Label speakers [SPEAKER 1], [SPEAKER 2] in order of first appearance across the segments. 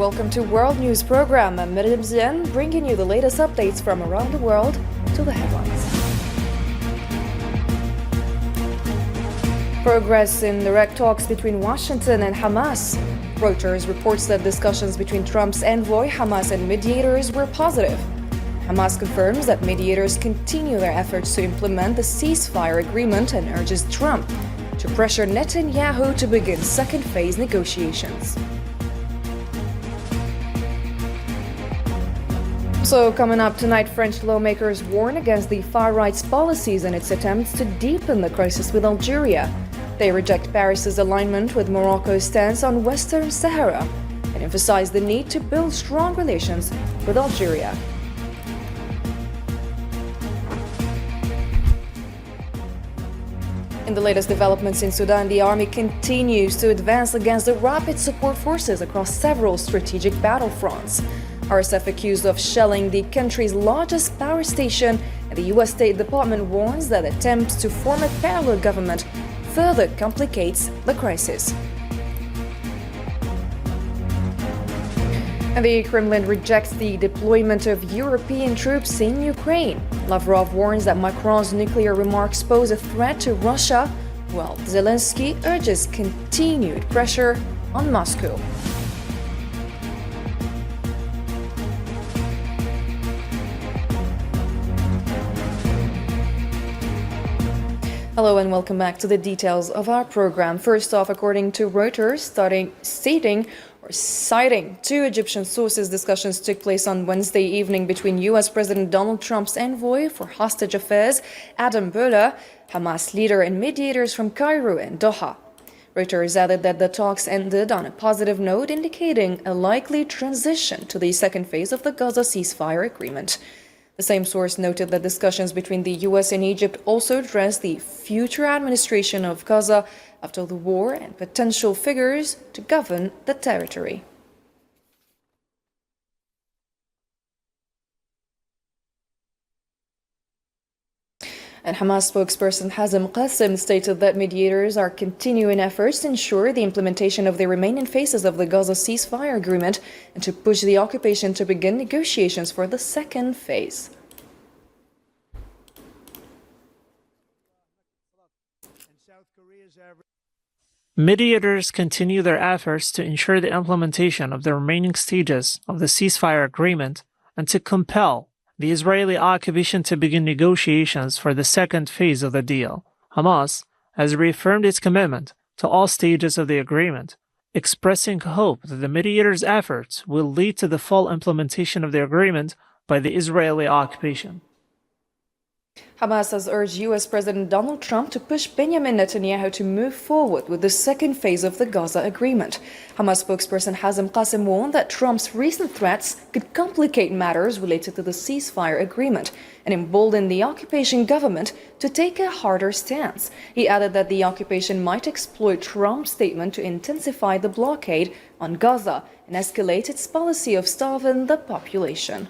[SPEAKER 1] welcome to World News Program. I'm Miriam Zien, bringing you the latest updates from around the world to the headlines. Progress in direct talks between Washington and Hamas. Reuters reports that discussions between Trump's envoy, Hamas, and mediators were positive. Hamas confirms that mediators continue their efforts to implement the ceasefire agreement and urges Trump to pressure Netanyahu to begin second phase negotiations. So coming up tonight, French lawmakers warn against the far right's policies and its attempts to deepen the crisis with Algeria. They reject Paris's alignment with Morocco's stance on Western Sahara and emphasize the need to build strong relations with Algeria. In the latest developments in Sudan, the army continues to advance against the rapid support forces across several strategic battlefronts. RSF accused of shelling the country's largest power station, and the U.S. State Department warns that attempts to form a parallel government further complicates the crisis. And the Kremlin rejects the deployment of European troops in Ukraine. Lavrov warns that Macron's nuclear remarks pose a threat to Russia, while Zelensky urges continued pressure on Moscow. Hello and welcome back to the details of our program. First off, according to Reuters, citing two Egyptian sources, discussions took place on Wednesday evening between U.S. President Donald Trump's envoy for hostage affairs, Adam Boehler, Hamas leader and mediators from Cairo and Doha. Reuters added that the talks ended on a positive note, indicating a likely transition to the second phase of the Gaza ceasefire agreement. The same source noted that discussions between the U.S. and Egypt also addressed the future administration of Gaza after the war and potential figures to govern the territory. And Hamas spokesperson Hazem Qasem stated that mediators are continuing efforts to ensure the implementation of the remaining phases of the Gaza ceasefire agreement and to push the occupation to begin negotiations for the second phase.
[SPEAKER 2] Mediators continue their efforts to ensure the implementation of the remaining stages of the ceasefire agreement and to compel the Israeli occupation to begin negotiations for the second phase of the deal. Hamas has reaffirmed its commitment to all stages of the agreement, expressing hope that the mediators' efforts will lead to the full implementation of the agreement by the Israeli occupation.
[SPEAKER 1] Hamas has urged U.S. President Donald Trump to push Benjamin Netanyahu to move forward with the second phase of the Gaza agreement. Hamas spokesperson Hazem Qasem warned that Trump's recent threats could complicate matters related to the ceasefire agreement and embolden the occupation government to take a harder stance. He added that the occupation might exploit Trump's statement to intensify the blockade on Gaza and escalate its policy of starving the population.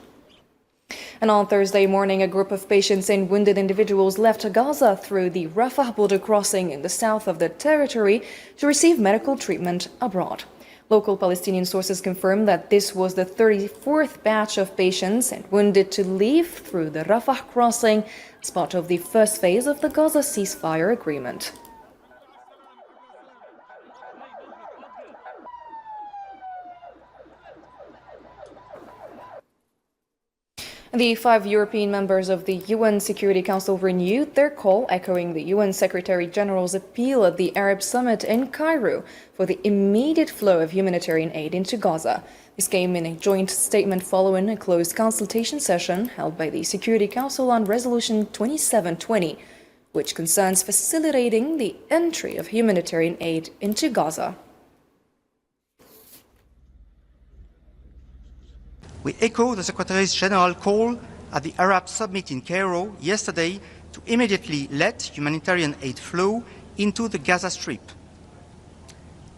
[SPEAKER 1] And on Thursday morning, a group of patients and wounded individuals left Gaza through the Rafah border crossing in the south of the territory to receive medical treatment abroad. Local Palestinian sources confirmed that this was the 34th batch of patients and wounded to leave through the Rafah crossing as part of the first phase of the Gaza ceasefire agreement. The 5 European members of the UN Security Council renewed their call, echoing the UN Secretary General's appeal at the Arab Summit in Cairo for the immediate flow of humanitarian aid into Gaza. This came in a joint statement following a closed consultation session held by the Security Council on Resolution 2720, which concerns facilitating the entry of humanitarian aid into Gaza.
[SPEAKER 3] We echo the Secretary General's call at the Arab Summit in Cairo yesterday to immediately let humanitarian aid flow into the Gaza Strip.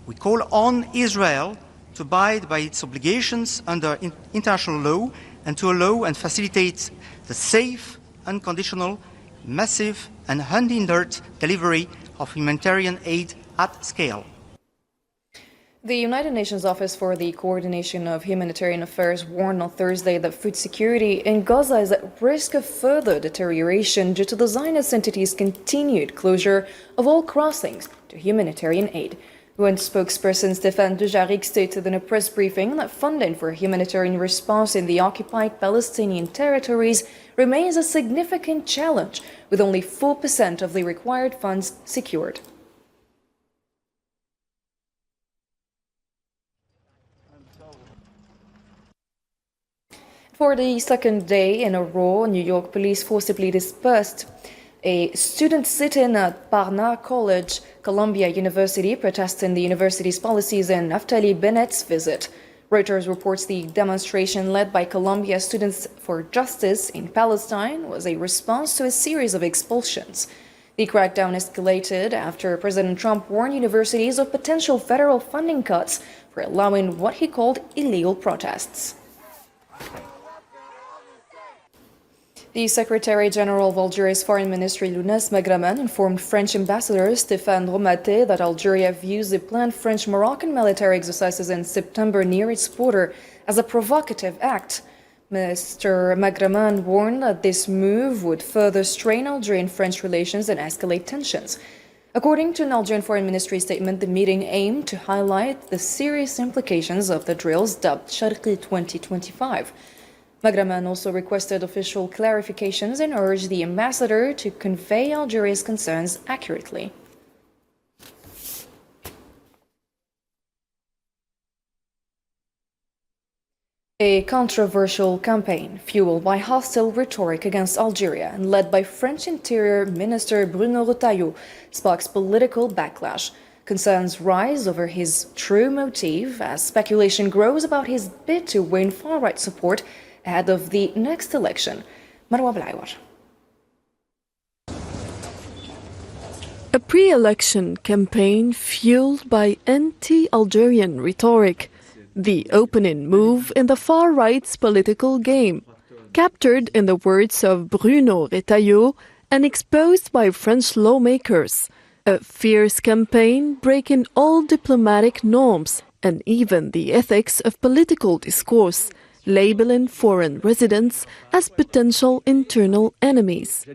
[SPEAKER 3] We call on Israel to abide by its obligations under international law and to allow and facilitate the safe, unconditional, massive and unhindered delivery of humanitarian aid at scale.
[SPEAKER 1] The United Nations Office for the Coordination of Humanitarian Affairs warned on Thursday that food security in Gaza is at risk of further deterioration due to the Zionist entity's continued closure of all crossings to humanitarian aid. UN spokesperson Stéphane Dujarric stated in a press briefing that funding for a humanitarian response in the occupied Palestinian territories remains a significant challenge, with only 4% of the required funds secured. For the second day in a row, New York police forcibly dispersed a student sit-in at Parna College, Columbia University, protesting the university's policies and Naftali Bennett's visit. Reuters reports the demonstration led by Columbia Students for Justice in Palestine was a response to a series of expulsions. The crackdown escalated after President Trump warned universities of potential federal funding cuts for allowing what he called illegal protests. The Secretary General of Algeria's Foreign Ministry, Lounes Magraman, informed French Ambassador Stéphane Romaté that Algeria views the planned French-Moroccan military exercises in September near its border as a provocative act. Mr. Magraman warned that this move would further strain Algerian-French relations and escalate tensions. According to an Algerian Foreign Ministry statement, the meeting aimed to highlight the serious implications of the drills dubbed Sharqi 2025. Magraman also requested official clarifications and urged the ambassador to convey Algeria's concerns accurately. A controversial campaign fueled by hostile rhetoric against Algeria and led by French Interior Minister Bruno Retailleau sparks political backlash. Concerns rise over his true motive as speculation grows about his bid to win far-right support ahead of the next election. Marwa Blaiwar.
[SPEAKER 4] A pre-election campaign fueled by anti-Algerian rhetoric, the opening move in the far-right's political game, captured in the words of Bruno Retailleau and exposed by French lawmakers. A fierce campaign breaking all diplomatic norms and even the ethics of political discourse, labeling foreign residents as potential internal enemies.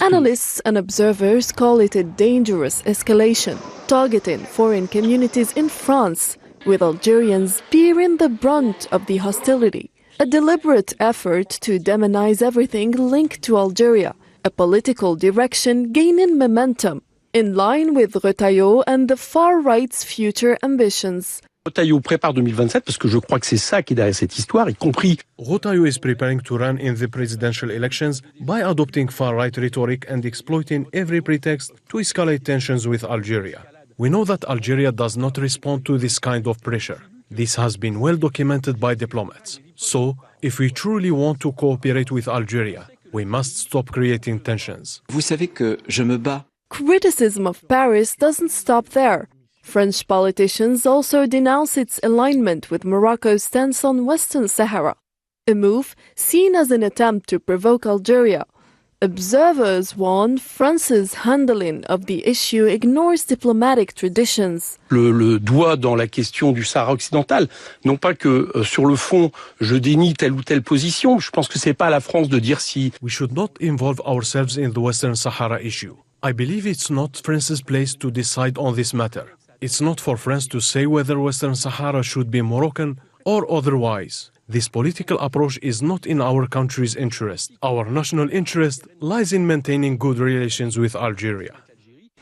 [SPEAKER 4] Analysts and observers call it a dangerous escalation, targeting foreign communities in France, with Algerians bearing the brunt of the hostility. A deliberate effort to demonize everything linked to Algeria, a political direction gaining momentum, in line with Retailleau and the far-right's future ambitions.
[SPEAKER 5] Retailleau prépare 2027 parce que je crois que c'est ça qui est derrière cette histoire, y compris.
[SPEAKER 6] Retailleau is preparing to run in the presidential elections by adopting far-right rhetoric and exploiting every pretext to escalate tensions with Algeria. We know that Algeria does not respond to this kind of pressure. This has been well documented by diplomats. So, if we truly want to cooperate with Algeria, we must stop creating tensions.
[SPEAKER 7] Vous savez que je me bats.
[SPEAKER 4] Criticism of Paris doesn't stop there. French politicians also denounce its alignment with Morocco's stance on Western Sahara, a move seen as an attempt to provoke Algeria. Observers warn France's handling of the issue ignores diplomatic traditions.
[SPEAKER 5] Le doigt dans la question du Sahara occidental, non pas que sur le fond je dénie telle ou telle position, je pense que c'est pas à la France de dire si.
[SPEAKER 6] We should not involve ourselves in the Western Sahara issue. I believe it's not France's place to decide on this matter. It's not for France to say whether Western Sahara should be Moroccan or otherwise. This political approach is not in our country's interest. Our national interest lies in maintaining good relations with Algeria.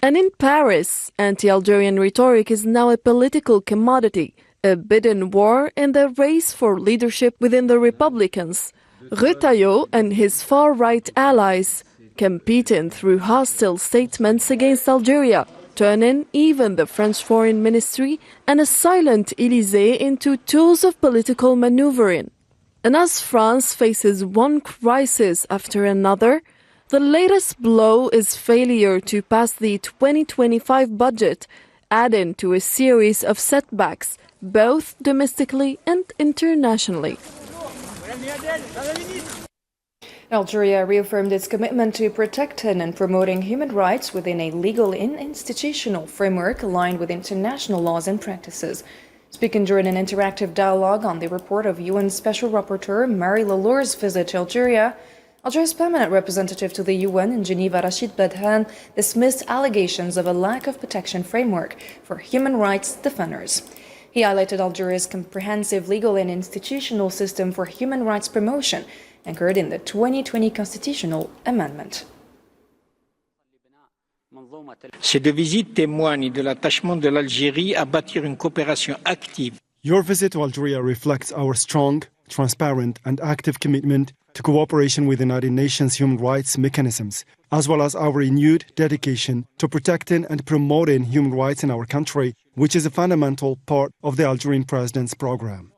[SPEAKER 4] And in Paris, anti-Algerian rhetoric is now a political commodity, a bidding war in the race for leadership within the Republicans. Retailleau and his far-right allies competing through hostile statements against Algeria, turning even the French Foreign Ministry and a silent Élysée into tools of political maneuvering. And as France faces one crisis after another, the latest blow is failure to pass the 2025 budget, adding to a series of setbacks, both domestically and internationally.
[SPEAKER 1] Algeria reaffirmed its commitment to protecting and promoting human rights within a legal and institutional framework aligned with international laws and practices. Speaking during an interactive dialogue on the report of UN Special Rapporteur Marie Lalour's visit to Algeria, Algeria's permanent representative to the UN in Geneva, Rachid Badhan, dismissed allegations of a lack of protection framework for human rights defenders. He highlighted Algeria's comprehensive legal and institutional system for human rights promotion, anchored in the 2020 constitutional amendment.
[SPEAKER 7] Ces deux visites témoignent de l'attachement de l'Algérie à bâtir une coopération active.
[SPEAKER 8] Your visit to Algeria reflects our strong, transparent, and active commitment to cooperation with the United Nations human rights mechanisms, as well as our renewed dedication to protecting and promoting human rights in our country, which is a fundamental part of the Algerian president's program.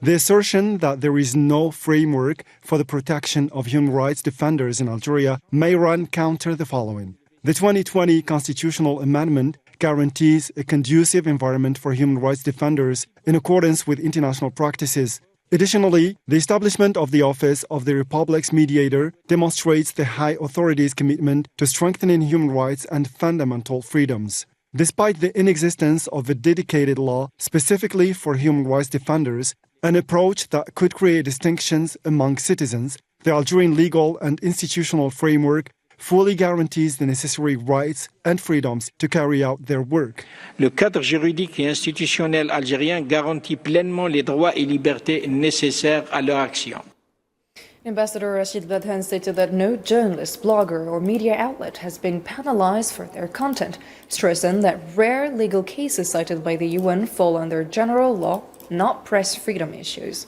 [SPEAKER 8] The assertion that there is no framework for the protection of human rights defenders in Algeria may run counter the following. The 2020 constitutional amendment guarantees a conducive environment for human rights defenders in accordance with international practices. Additionally, the establishment of the Office of the Republic's Mediator demonstrates the high authority's commitment to strengthening human rights and fundamental freedoms. Despite the inexistence of a dedicated law specifically for human rights defenders, an approach that could create distinctions among citizens, the Algerian legal and institutional framework fully guarantees the necessary rights and freedoms to carry out their work.
[SPEAKER 7] Le cadre juridique et institutionnel algérien garantit pleinement les droits et libertés nécessaires à leur action.
[SPEAKER 1] Ambassador Rachid Badhan stated that no journalist, blogger, or media outlet has been penalized for their content, stressing that rare legal cases cited by the UN fall under general law, not press freedom issues.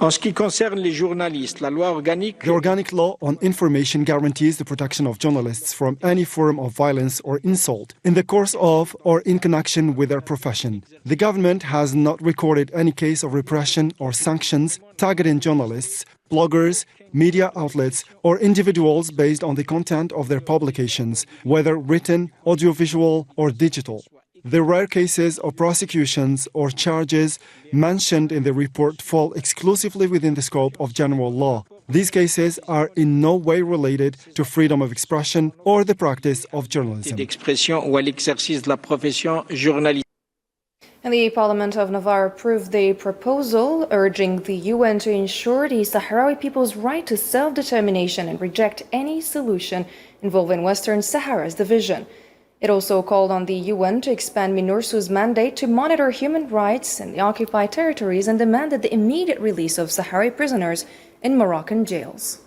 [SPEAKER 7] En ce qui concerne les journalistes, la loi organique...
[SPEAKER 8] The organic law on information guarantees the protection of journalists from any form of violence or insult in the course of or in connection with their profession. The government has not recorded any case of repression or sanctions targeting journalists, bloggers, media outlets, or individuals based on the content of their publications, whether written, audiovisual, or digital. The rare cases of prosecutions or charges mentioned in the report fall exclusively within the scope of general law. These cases are in no way related to freedom of expression or the practice of journalism.
[SPEAKER 7] d'expression ou à l'exercice de la profession journalistique.
[SPEAKER 1] And the Parliament of Navarre approved the proposal urging the UN to ensure the Sahrawi people's right to self-determination and reject any solution involving Western Sahara's division. It also called on the UN to expand MINURSO's mandate to monitor human rights in the occupied territories and demanded the immediate release of Sahrawi prisoners in Moroccan jails.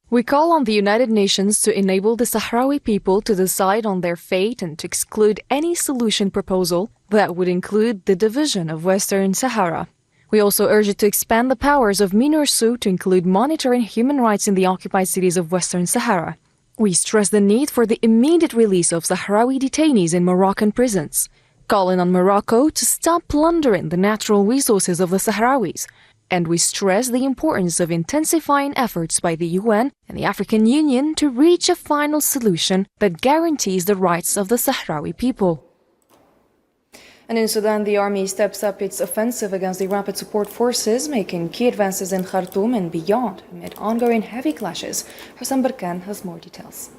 [SPEAKER 1] We call on the United Nations to enable the Sahrawi people to decide on their fate and to exclude any solution proposal that would include the division of Western Sahara. We also urge it to expand the powers of MINURSO to include monitoring human rights in the occupied cities of Western Sahara. We stress the need for the immediate release of Sahrawi detainees in Moroccan prisons, calling on Morocco to stop plundering the natural resources of the Sahrawis. And we stress the importance of intensifying efforts by the UN and the African Union to reach a final solution that guarantees the rights of the Sahrawi people. And in Sudan, the army steps up its offensive against the rapid support forces, making key advances in Khartoum and beyond amid ongoing heavy clashes. Hassan Barkan has more details.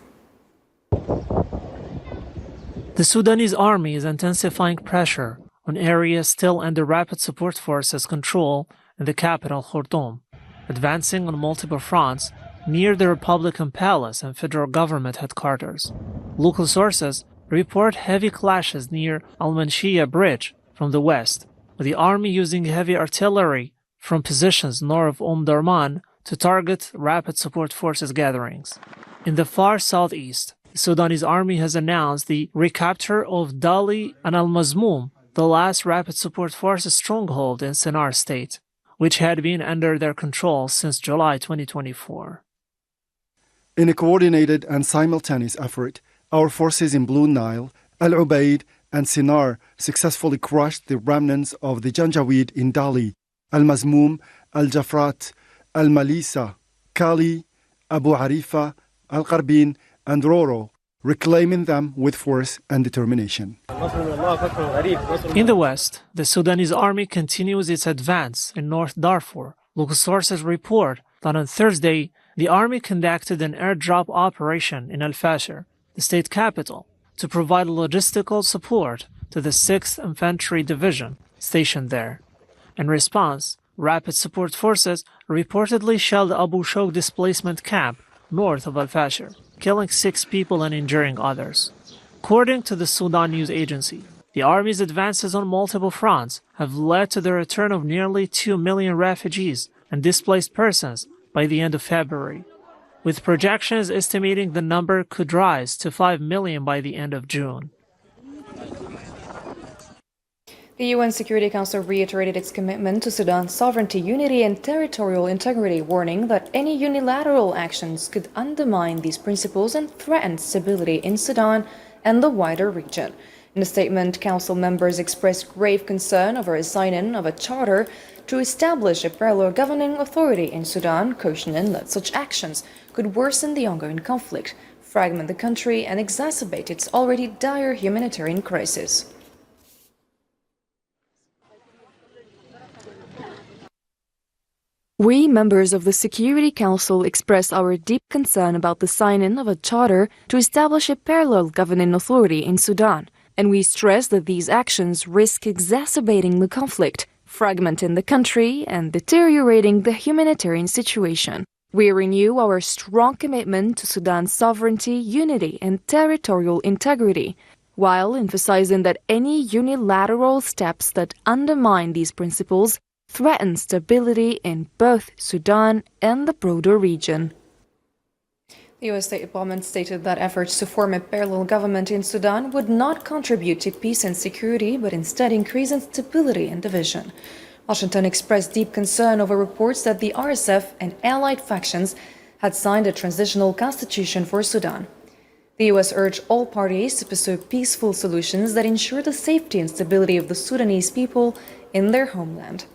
[SPEAKER 2] The Sudanese army is intensifying pressure on areas still under rapid support forces' control in the capital, Khartoum, advancing on multiple fronts near the Republican Palace and federal government headquarters. Local sources report heavy clashes near Al-Manshia Bridge from the west, with the army using heavy artillery from positions north of Darman to target rapid support forces gatherings. In the far southeast, the Sudanese army has announced the recapture of Dali and Al-Mazmoum, the last rapid support forces stronghold in Sennar state, which had been under their control since July 2024.
[SPEAKER 8] In a coordinated and simultaneous effort, our forces in Blue Nile, Al Ubaid, and Sennar successfully crushed the remnants of the Janjaweed in Dali, Al Mazmoum, Al Jafrat, Al Malisa, Kali, Abu Arifa, Al Qarbin, and Roro, reclaiming them with force and determination.
[SPEAKER 2] In the west, the Sudanese army continues its advance in North Darfur. Local sources report that on Thursday, the army conducted an airdrop operation in Al-Fashir, the state capital, to provide logistical support to the 6th Infantry Division stationed there. In response, Rapid Support Forces reportedly shelled Abu Shouk displacement camp north of Al-Fashir, killing 6 people and injuring others. According to the Sudan news agency, the army's advances on multiple fronts have led to the return of nearly 2 million refugees and displaced persons by the end of February, with projections estimating the number could rise to 5 million by the end of June.
[SPEAKER 1] The UN Security Council reiterated its commitment to Sudan's sovereignty, unity, and territorial integrity, warning that any unilateral actions could undermine these principles and threaten stability in Sudan and the wider region. In a statement, Council members expressed grave concern over a signing of a charter to establish a parallel governing authority in Sudan, cautioning that such actions could worsen the ongoing conflict, fragment the country, and exacerbate its already dire humanitarian crisis.
[SPEAKER 4] We, members of the Security Council, express our deep concern about the signing of a charter to establish a parallel governing authority in Sudan, and we stress that these actions risk exacerbating the conflict, fragmenting the country, and deteriorating the humanitarian situation. We renew our strong commitment to Sudan's sovereignty, unity, and territorial integrity, while emphasizing that any unilateral steps that undermine these principles threaten stability in both Sudan and the broader region.
[SPEAKER 1] The U.S. State Department stated that efforts to form a parallel government in Sudan would not contribute to peace and security, but instead increase instability and division. Washington expressed deep concern over reports that the RSF and allied factions had signed a transitional constitution for Sudan. The U.S. urged all parties to pursue peaceful solutions that ensure the safety and stability of the Sudanese people in their homeland.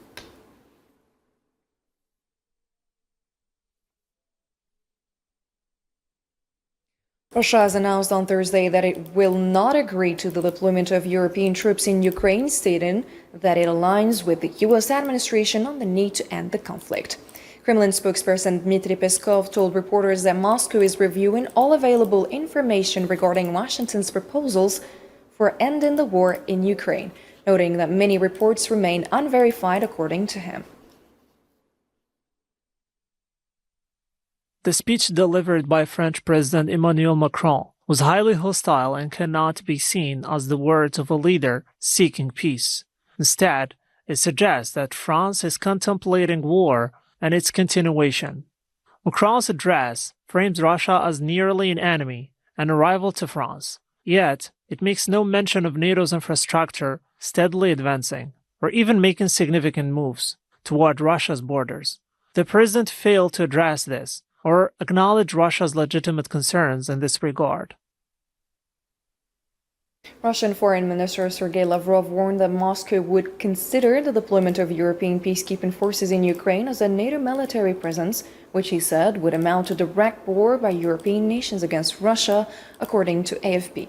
[SPEAKER 1] Russia has announced on Thursday that it will not agree to the deployment of European troops in Ukraine, stating that it aligns with the U.S. administration on the need to end the conflict. Kremlin spokesperson Dmitry Peskov told reporters that Moscow is reviewing all available information regarding Washington's proposals for ending the war in Ukraine, noting that many reports remain unverified according to him.
[SPEAKER 2] The speech delivered by French President Emmanuel Macron was highly hostile and cannot be seen as the words of a leader seeking peace. Instead, it suggests that France is contemplating war and its continuation. Macron's address frames Russia as nearly an enemy and a rival to France, yet it makes no mention of NATO's infrastructure steadily advancing or even making significant moves toward Russia's borders. The president failed to address this or acknowledge Russia's legitimate concerns in this regard.
[SPEAKER 1] Russian Foreign Minister Sergei Lavrov warned that Moscow would consider the deployment of European peacekeeping forces in Ukraine as a NATO military presence, which he said would amount to direct war by European nations against Russia, according to AFP.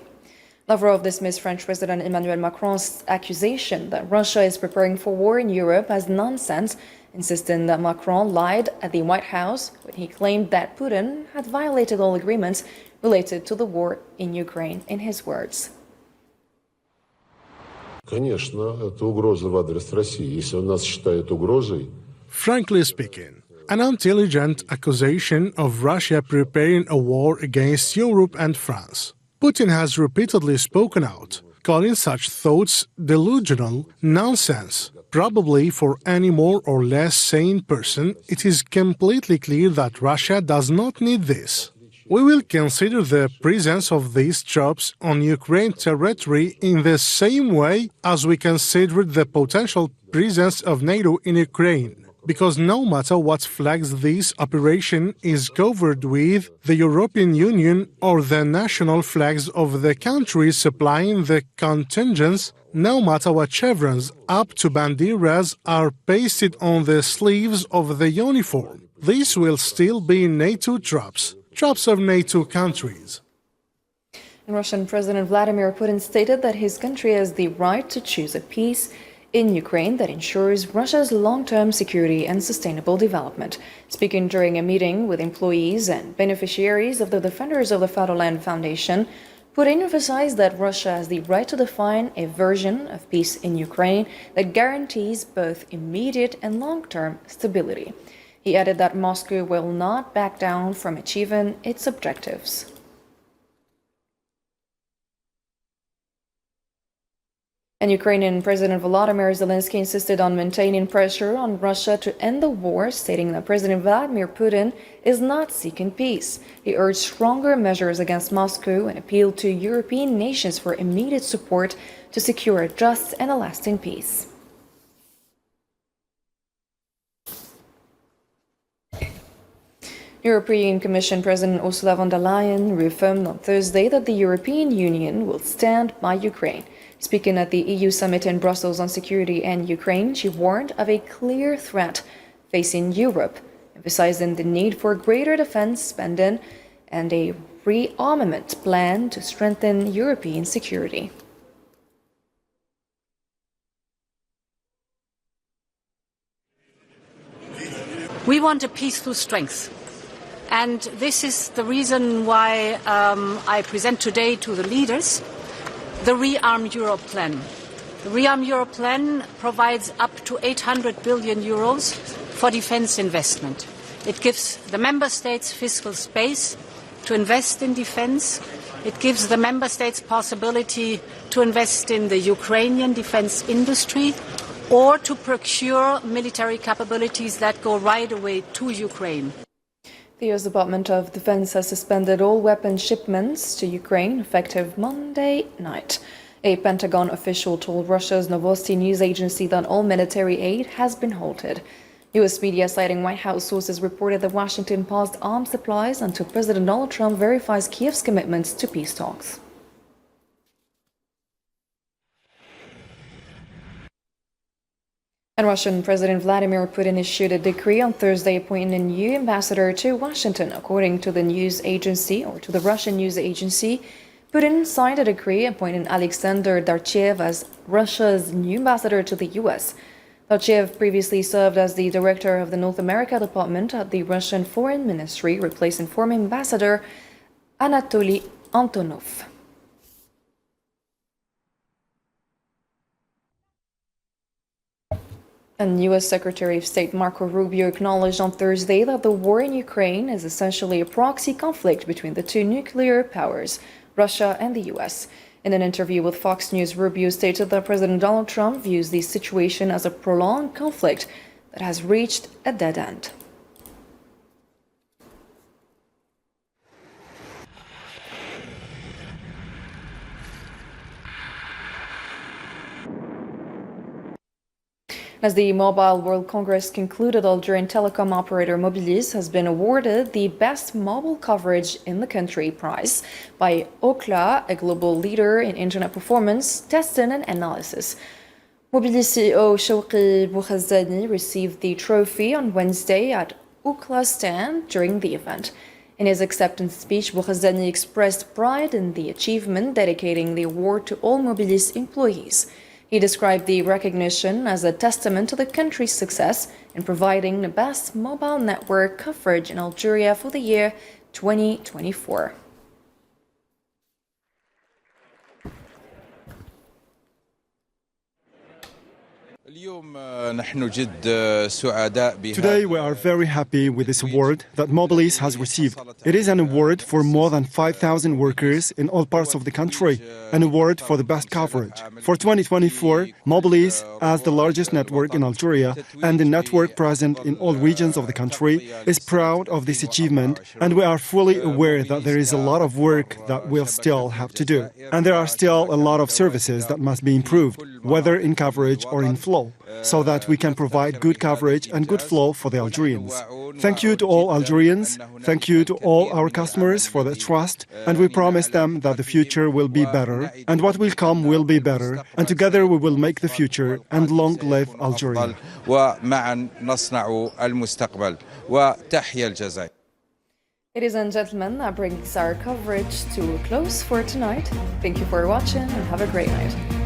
[SPEAKER 1] Lavrov dismissed French President Emmanuel Macron's accusation that Russia is preparing for war in Europe as nonsense, insisting that Macron lied at the White House when he claimed that Putin had violated all agreements related to the war in Ukraine, in his words.
[SPEAKER 9] Frankly speaking, an intelligent accusation of Russia preparing a war against Europe and France. Putin has repeatedly spoken out, calling such thoughts delusional nonsense. Probably for any more or less sane person, it is completely clear that Russia does not need this. We will consider the presence of these troops on Ukraine territory in the same way as we considered the potential presence of NATO in Ukraine. Because no matter what flags this operation is covered with, the European Union or the national flags of the countries supplying the contingents, no matter what chevrons up to banderas are pasted on the sleeves of the uniform, these will still be NATO troops of NATO countries.
[SPEAKER 1] And Russian President Vladimir Putin stated that his country has the right to choose a peace in Ukraine that ensures Russia's long-term security and sustainable development. Speaking during a meeting with employees and beneficiaries of the Defenders of the Fatherland Foundation, Putin emphasized that Russia has the right to define a version of peace in Ukraine that guarantees both immediate and long-term stability. He added that Moscow will not back down from achieving its objectives. And Ukrainian President Volodymyr Zelensky insisted on maintaining pressure on Russia to end the war, stating that President Vladimir Putin is not seeking peace. He urged stronger measures against Moscow and appealed to European nations for immediate support to secure a just and a lasting peace. European Commission President Ursula von der Leyen reaffirmed on Thursday that the European Union will stand by Ukraine. Speaking at the EU summit in Brussels on security and Ukraine, she warned of a clear threat facing Europe, emphasizing the need for greater defense spending and a rearmament plan to strengthen European security.
[SPEAKER 10] We want a peace through strength. And this is the reason why I present today to the leaders the Rearm Europe plan. The Rearm Europe plan provides up to 800 billion euros for defense investment. It gives the member states fiscal space to invest in defense. It gives the member states possibility to invest in the Ukrainian defense industry or to procure military capabilities that go right away to Ukraine.
[SPEAKER 1] The U.S. Department of Defense has suspended all weapon shipments to Ukraine effective Monday night. A Pentagon official told Russia's Novosti news agency that all military aid has been halted. U.S. media citing White House sources reported that Washington paused arms supplies until President Donald Trump verifies Kiev's commitments to peace talks. And Russian President Vladimir Putin issued a decree on Thursday appointing a new ambassador to Washington. According to the Russian news agency, Putin signed a decree appointing Alexander Darchev as Russia's new ambassador to the U.S. Darchev previously served as the director of the North America Department at the Russian Foreign Ministry, replacing former ambassador Anatoly Antonov. And U.S. Secretary of State Marco Rubio acknowledged on Thursday that the war in Ukraine is essentially a proxy conflict between the two nuclear powers, Russia and the U.S. In an interview with Fox News, Rubio stated that President Donald Trump views the situation as a prolonged conflict that has reached a dead end. As the Mobile World Congress concluded, Algerian telecom operator Mobilis has been awarded the Best Mobile Coverage in the Country prize by Ookla, a global leader in internet performance, testing and analysis. Mobilis CEO Shawqi Boukhazani received the trophy on Wednesday at Ookla's stand during the event. In his acceptance speech, Boukhazani expressed pride in the achievement, dedicating the award to all Mobilis employees. He described the recognition as a testament to the country's success in providing the best mobile network coverage in Algeria for the year 2024.
[SPEAKER 8] Today we are very happy with this award that Mobilis has received. It is an award for more than 5,000 workers in all parts of the country, an award for the best coverage. For 2024, Mobilis, as the largest network in Algeria and a network present in all regions of the country, is proud of this achievement, and we are fully aware that there is a lot of work that we'll still have to do. And there are still a lot of services that must be improved, whether in coverage or in flow, so that we can provide good coverage and good flow for the Algerians. Thank you to all Algerians, thank you to all our customers for the trust, and we promise them that the future will be better, and what will come will be better, and together we will make the future, and long live Algeria.
[SPEAKER 1] Ladies and gentlemen, that brings our coverage to a close for tonight. Thank you for watching and have a great night.